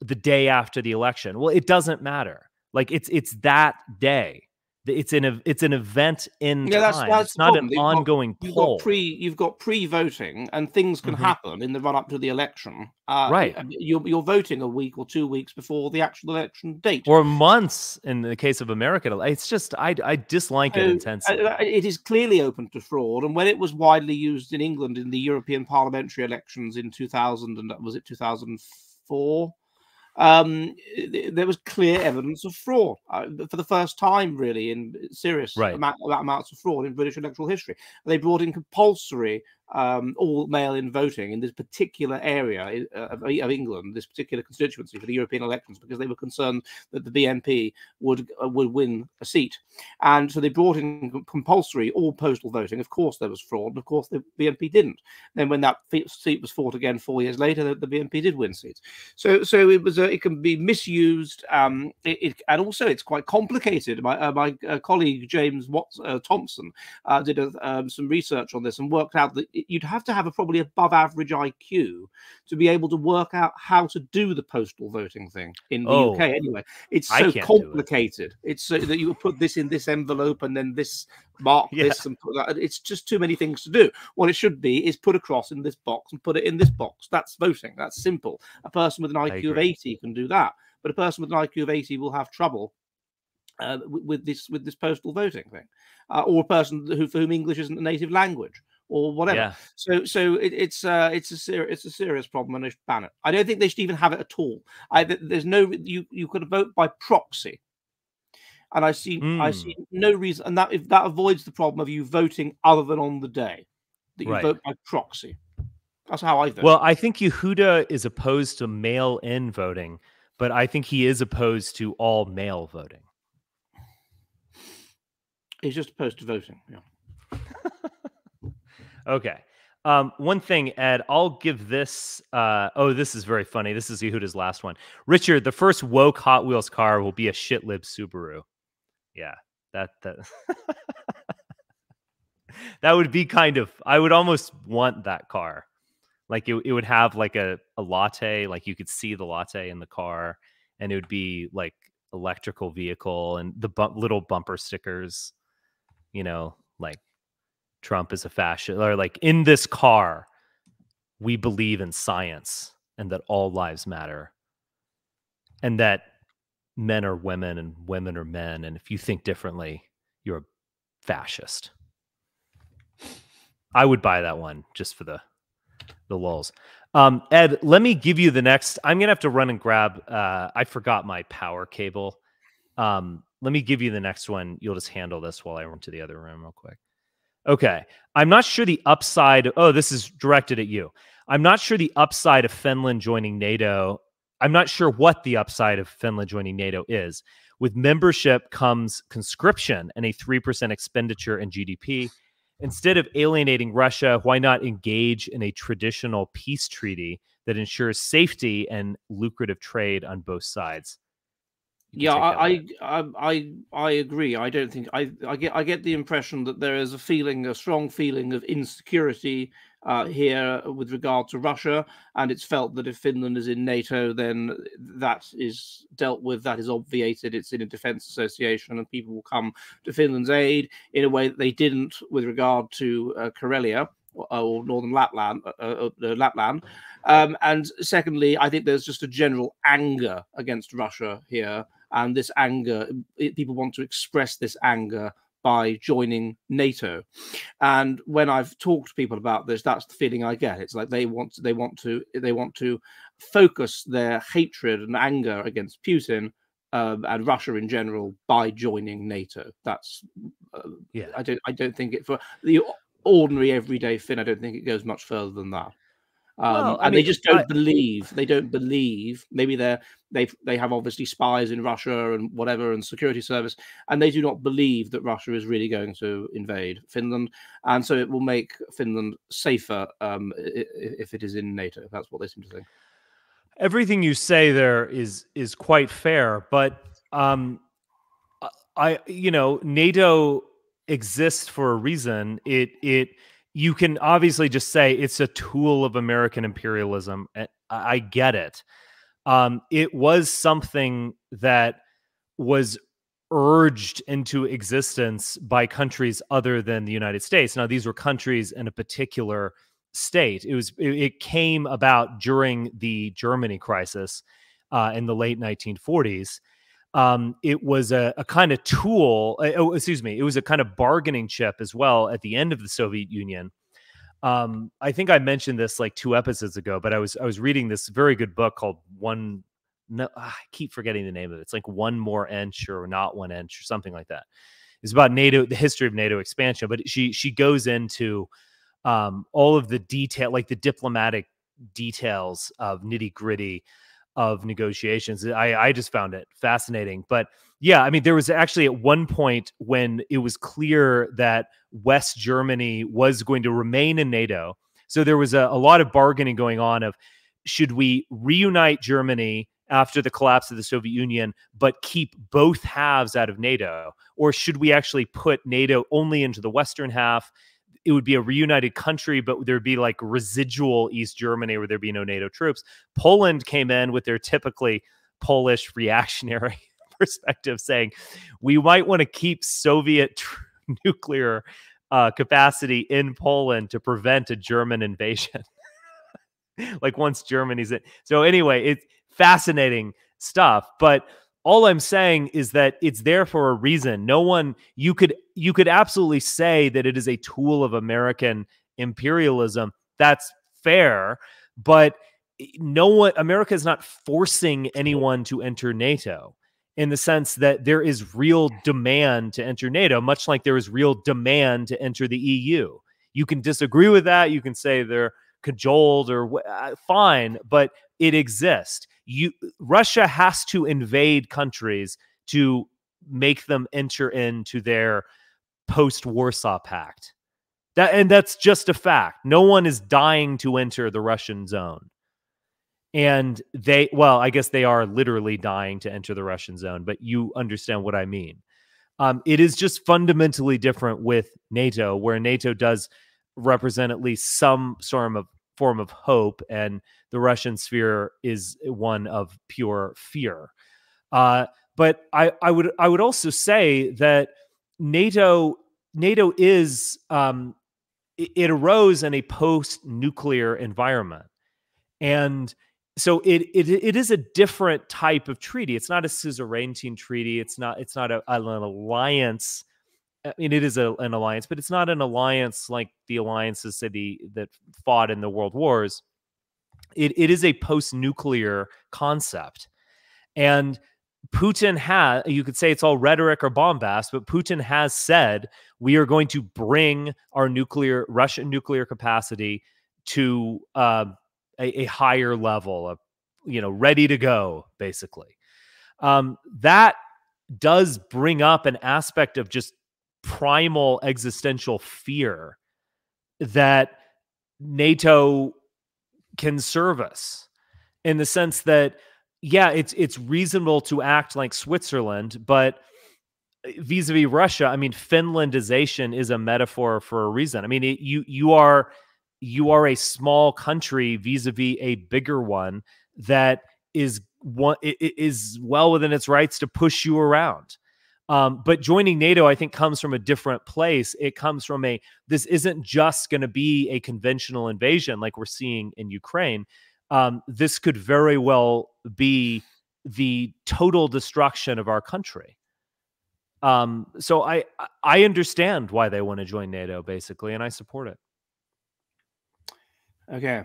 the day after the election. Well, it doesn't matter. Like it's that day. It's an event in time. It's not an ongoing poll. You've got pre-voting, and things can happen in the run-up to the election. Right. You're voting a week or 2 weeks before the actual election date, or months in the case of America. It's just I dislike it intensely. It is clearly open to fraud, and when it was widely used in England in the European parliamentary elections in 2000, and was it 2004? There was clear evidence of fraud for the first time, really, in serious amounts of fraud in British electoral history. They brought in compulsory all mail-in voting in this particular area of England, this particular constituency for the European elections, because they were concerned that the BNP would win a seat. And so they brought in compulsory all postal voting. Of course, there was fraud, and of course, the BNP didn't. Then when that seat was fought again 4 years later, the BNP did win seats. So it was it can be misused, and also it's quite complicated. My colleague James Thompson did some research on this and worked out that you'd have to have a probably above average IQ to be able to work out how to do the postal voting thing in the UK. Anyway, it's so complicated. It's so that you would put this in this envelope and then this mark this and put that. It's just too many things to do. What it should be is put a cross in this box and put it in this box. That's voting. That's simple. A person with an IQ of 80 can do that, but a person with an IQ of 80 will have trouble with this postal voting thing, or a person for whom English isn't a native language, or whatever. So it's a serious problem, and they should ban it. I don't think they should even have it at all. There's no you could vote by proxy, and I see no reason, and that avoids the problem of you voting other than on the day that you vote by proxy. That's how I vote. Well, I think Yehuda is opposed to mail-in voting, but I think he is opposed to all mail voting. He's just opposed to voting. Yeah. Okay. One thing, Ed, I'll give this. Oh, this is very funny. This is Yehuda's last one. Richard, the first woke Hot Wheels car will be a shitlib Subaru. Yeah, that that would be kind of. I would almost want that car. Like it would have like a latte. Like you could see the latte in the car, and it would be like electrical vehicle and the little bumper stickers. You know, like Trump is a fascist, or like in this car, we believe in science and that all lives matter and that men are women and women are men. And if you think differently, you're a fascist. I would buy that one just for the lulz. Ed, let me give you the next. I'm going to have to run and grab. I forgot my power cable. Let me give you the next one. You'll just handle this while I run to the other room real quick. Okay. I'm not sure the upside. Oh, this is directed at you. I'm not sure the upside of Finland joining NATO. I'm not sure what the upside of Finland joining NATO is. With membership comes conscription and a 3% expenditure in GDP. Instead of alienating Russia, why not engage in a traditional peace treaty that ensures safety and lucrative trade on both sides? Yeah, I agree. I don't think I get the impression that there is a strong feeling of insecurity here with regard to Russia, and it's felt that if Finland is in NATO, then that is dealt with, that is obviated. It's in a defence association, and people will come to Finland's aid in a way that they didn't with regard to Karelia or Northern Lapland. And secondly, I think there's just a general anger against Russia here. And this anger, people want to express this anger by joining NATO. And when I've talked to people about this, that's the feeling I get. It's like they want to focus their hatred and anger against Putin and Russia in general by joining NATO. That's yeah. I don't think it, for the ordinary everyday Finn, I don't think it goes much further than that. Well, and they just don't believe. They don't believe. Maybe they have obviously spies in Russia and whatever and security service, and they do not believe that Russia is really going to invade Finland, and so it will make Finland safer if it is in NATO. That's what they seem to think. Everything you say there is quite fair, but NATO exists for a reason. You can obviously just say it's a tool of American imperialism. I get it. It was something that was urged into existence by countries other than the United States. Now, these were countries in a particular state. It came about during the Germany crisis in the late 1940s. It was a kind of tool. It was a kind of bargaining chip as well at the end of the Soviet Union. I think I mentioned this like 2 episodes ago, but I was reading this very good book called I keep forgetting the name of it. It's like One More Inch or Not 1 Inch or something like that. It's about NATO, the history of NATO expansion. But she goes into all of the detail, like the diplomatic details of nitty gritty of negotiations. I just found it fascinating. But yeah, I mean, there was actually at one point when it was clear that West Germany was going to remain in NATO. So there was a lot of bargaining going on of, should we reunite Germany after the collapse of the Soviet Union, but keep both halves out of NATO? Or should we actually put NATO only into the Western half? It would be a reunited country, but there'd be like residual East Germany where there'd be no NATO troops. Poland came in with their typically Polish reactionary perspective saying, we might want to keep Soviet nuclear capacity in Poland to prevent a German invasion. Like once Germany's in. So anyway, it's fascinating stuff. But all I'm saying is that it's there for a reason. You could absolutely say that it is a tool of American imperialism. That's fair, but America is not forcing anyone to enter NATO in the sense that there is real demand to enter NATO, much like there is real demand to enter the EU. You can disagree with that. You can say they're cajoled or fine, but it exists. Russia has to invade countries to make them enter into their post-Warsaw Pact. That's just a fact. No one is dying to enter the Russian zone. And I guess they are literally dying to enter the Russian zone, but you understand what I mean. It is just fundamentally different with NATO, where NATO does represent at least some form of hope, and the Russian sphere is one of pure fear. But I would also say that NATO is it arose in a post-nuclear environment, and so it is a different type of treaty. It's not a suzerainty treaty. It's not an alliance. I mean, it is an alliance, but it's not an alliance like the alliances that fought in the world wars. It is a post-nuclear concept, and Putin you could say it's all rhetoric or bombast, but Putin has said we are going to bring our Russian nuclear capacity to a higher level, ready to go, basically. That does bring up an aspect of just primal existential fear that NATO can serve us, in the sense that, yeah, it's reasonable to act like Switzerland, but vis-a-vis Russia, I mean, Finlandization is a metaphor for a reason. I mean, you are a small country vis-a-vis a bigger one that is well within its rights to push you around. But joining NATO, I think, comes from a different place. It comes from this isn't just going to be a conventional invasion like we're seeing in Ukraine. This could very well be the total destruction of our country. So I understand why they want to join NATO, basically, and I support it. Okay.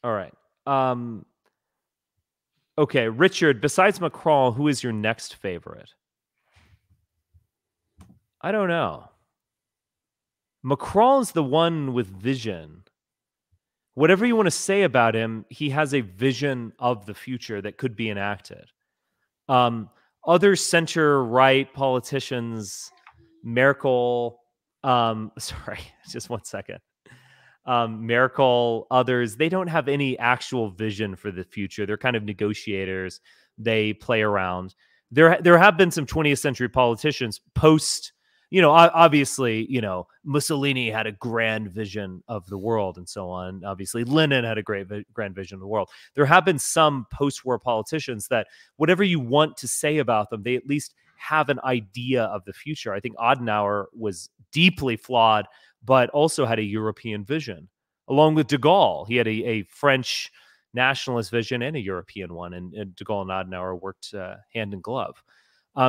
All right. Okay, Richard, besides Macron, who is your next favorite? I don't know. Macron's the one with vision. Whatever you want to say about him, he has a vision of the future that could be enacted. Other center-right politicians, Merkel, sorry, just 1 second. Merkel, others, they don't have any actual vision for the future. They're kind of negotiators. They play around. There have been some 20th century politicians post, obviously, Mussolini had a grand vision of the world and so on. Obviously, Lenin had a grand vision of the world. There have been some post-war politicians that whatever you want to say about them, they at least have an idea of the future. I think Adenauer was deeply flawed, but also had a European vision, along with de Gaulle. He had a French nationalist vision and a European one, and de Gaulle and Adenauer worked hand in glove.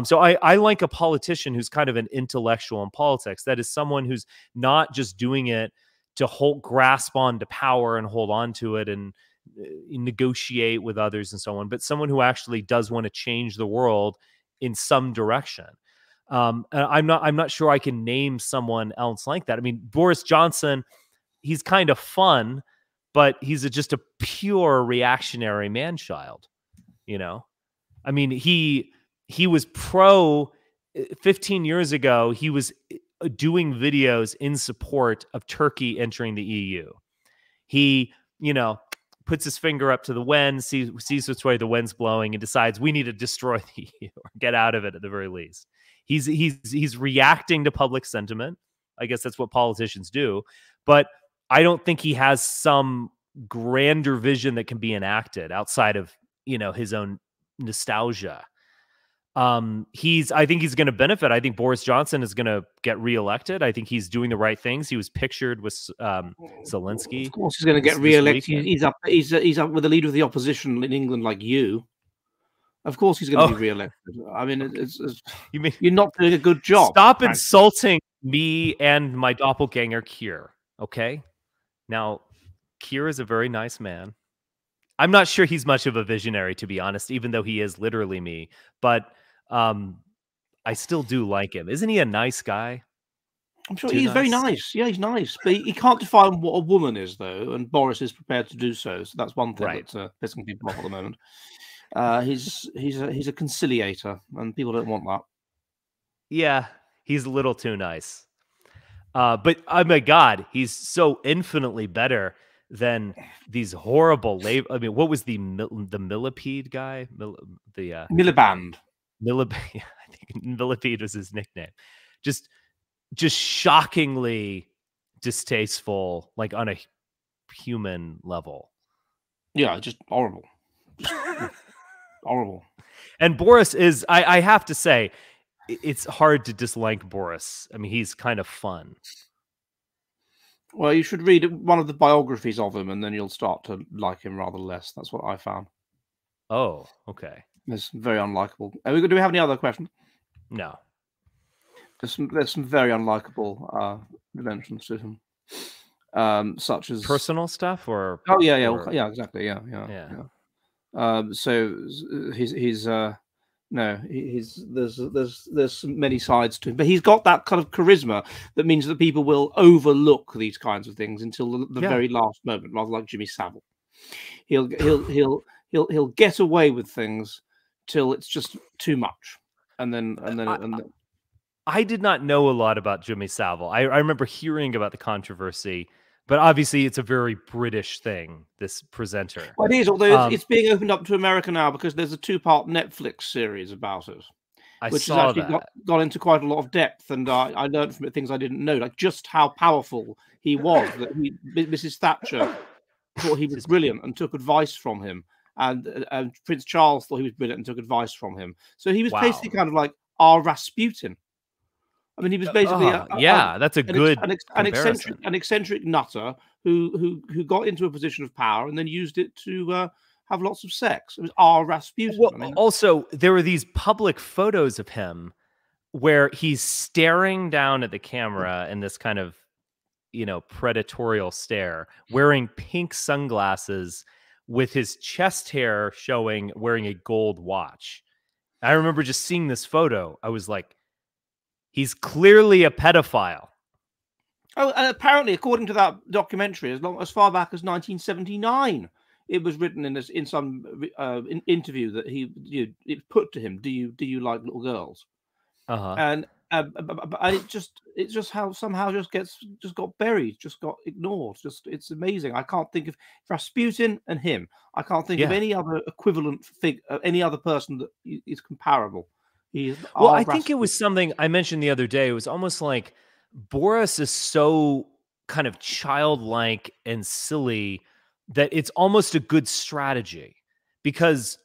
So I like a politician who's kind of an intellectual in politics. That is someone who's not just doing it to grasp on to power and hold on to it and negotiate with others and so on, but someone who actually does want to change the world in some direction. And I'm not sure I can name someone else like that. I mean, Boris Johnson, he's kind of fun, but he's just a pure reactionary man-child. I mean, he was 15 years ago. He was doing videos in support of Turkey entering the EU. He, puts his finger up to the wind, sees which way the wind's blowing, and decides we need to destroy the EU or get out of it at the very least. He's reacting to public sentiment. I guess that's what politicians do. But I don't think he has some grander vision that can be enacted outside of, his own nostalgia. I think he's going to benefit. I think Boris Johnson is going to get reelected. I think he's doing the right things. He was pictured with Zelensky. Of course, he's going to get reelected. He's up with the leader of the opposition in England, like you. Of course, he's going to be reelected. I mean, you're not doing a good job. Stop insulting me and my doppelganger, Keir. Okay, now Keir is a very nice man. I'm not sure he's much of a visionary, to be honest, even though he is literally me. But I still do like him. Isn't he a nice guy? I'm sure Too he's very nice? nice. Yeah, he's nice, but he can't define what a woman is, though, and Boris is prepared to do so. So that's one thing Right. that's pissing people off at the moment. He's a conciliator, and people don't want that. Yeah, he's a little too nice. But oh my God, he's so infinitely better than these horrible I mean, what was the millipede guy? Miliband. Millipede. I think millipede was his nickname. Just just shockingly distasteful, like on a human level. Yeah, just horrible. Just horrible. And Boris is, I have to say, it's hard to dislike Boris. I mean, he's kind of fun. Well, you should read one of the biographies of him, and then you'll start to like him rather less. That's what I found. Oh, okay. It's very unlikable. Do we have any other questions? No. There's some very unlikable dimensions to him, such as Personal stuff or yeah, exactly, yeah. So he's no, there's many sides to him, but he's got that kind of charisma that means that people will overlook these kinds of things until the very last moment, rather like Jimmy Savile. He'll get away with things till it's just too much, and then I did not know a lot about Jimmy Savile. I remember hearing about the controversy, but obviously it's a very British thing, this presenter. Well, it is, although it's being opened up to America now because there's a 2-part Netflix series about it, which has actually got into quite a lot of depth, and I learned from it things I didn't know, like just how powerful he was, that Mrs. Thatcher thought he was brilliant and took advice from him, and Prince Charles thought he was brilliant and took advice from him. So he was basically kind of like our Rasputin. I mean, he was basically that's a good an eccentric nutter who got into a position of power and then used it to have lots of sex. It was our Rasputin. Well, also, there were these public photos of him where he's staring down at the camera in this kind of, predatorial stare, wearing pink sunglasses with his chest hair showing, wearing a gold watch. I remember just seeing this photo. I was like, he's clearly a pedophile. Oh, and apparently, according to that documentary, as far back as 1979, it was written in some interview that it put to him, "Do you like little girls?" And it just how somehow just got buried, just got ignored. It's amazing. I can't think of Rasputin and him. I can't think of any other equivalent any other person that is comparable. I think it was something I mentioned the other day. It was almost like Boris is so kind of childlike and silly that it's almost a good strategy, because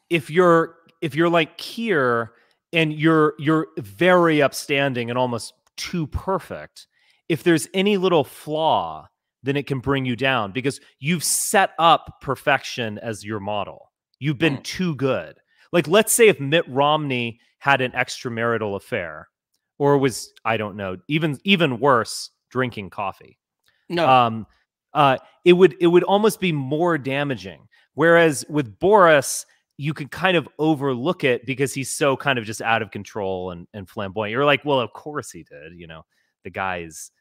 if you're like Keir and you're very upstanding and almost too perfect, if there's any little flaw, then it can bring you down because you've set up perfection as your model. You've been too good. Like, let's say if Mitt Romney had an extramarital affair, or was, I don't know, even worse, drinking coffee. No. It would almost be more damaging. Whereas with Boris, you could kind of overlook it because he's so kind of just out of control and flamboyant. You're like, well, of course he did. The guy is.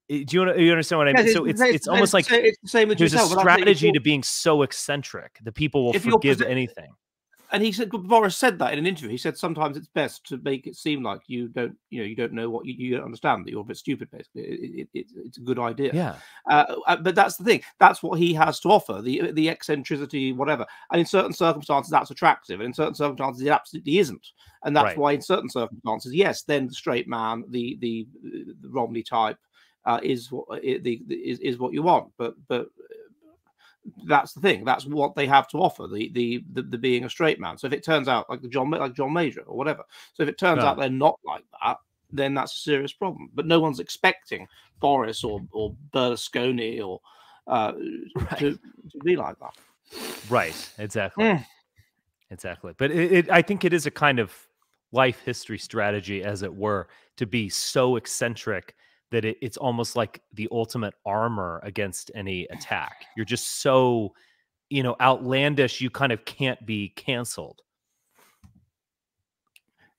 Do you understand what I mean? So it's almost like it's the same with there's yourself, a strategy to being so eccentric that people will forgive anything. And he said, Boris said that in an interview. He said sometimes it's best to make it seem like you don't know what you don't understand, that you're a bit stupid. Basically, it's a good idea. Yeah. But that's the thing. That's what he has to offer, the eccentricity, whatever. And in certain circumstances, that's attractive, and in certain circumstances, it absolutely isn't. And that's why, in certain circumstances, yes, then the straight man, the Romney type, is what you want. But that's the thing. That's what they have to offer. The being a straight man. So if it turns out like John Major or whatever, so if it turns out they're not like that, then that's a serious problem. But no one's expecting Boris or Berlusconi or to be like that. Right. Exactly. Exactly. But I think it is a kind of life history strategy, as it were, to be so eccentric that it's almost like the ultimate armor against any attack. You're just so, outlandish, you kind of can't be canceled.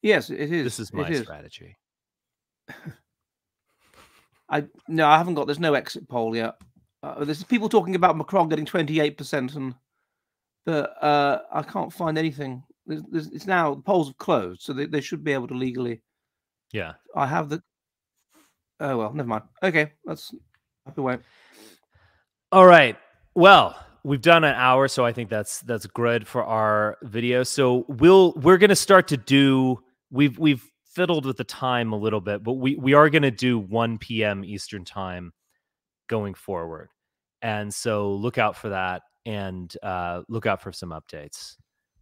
Yes, it is. This is my strategy. No, I haven't got. There's no exit poll yet. There's people talking about Macron getting 28%, and but I can't find anything. It's now the polls have closed, so they should be able to legally. Yeah. I have the. Oh well, never mind. Okay, that's happy way. All right. Well, we've done an hour, so I think that's good for our video. So we're gonna start to do. We've fiddled with the time a little bit, but we are gonna do 1 p.m. Eastern time going forward, and so look out for that, and look out for some updates.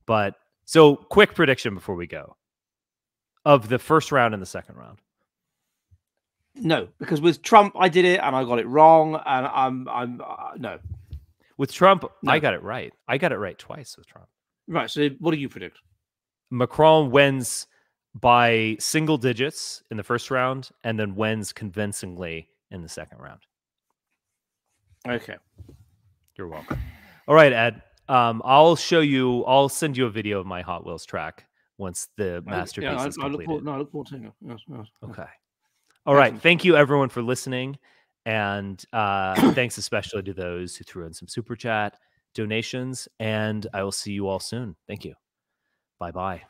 But so quick prediction before we go of the first round and the second round. No, because with Trump I did it and I got it wrong, and I'm no. With Trump, No. I got it right. I got it right twice with Trump. Right. So what do you predict? Macron wins by single digits in the first round and then wins convincingly in the second round. Okay. You're welcome. All right, Ed. I'll send you a video of my Hot Wheels track once the masterpiece is completed. I look forward to it. Yes. Okay. All right. Thank you, everyone, for listening. And thanks especially to those who threw in some super chat donations. And I will see you all soon. Thank you. Bye-bye.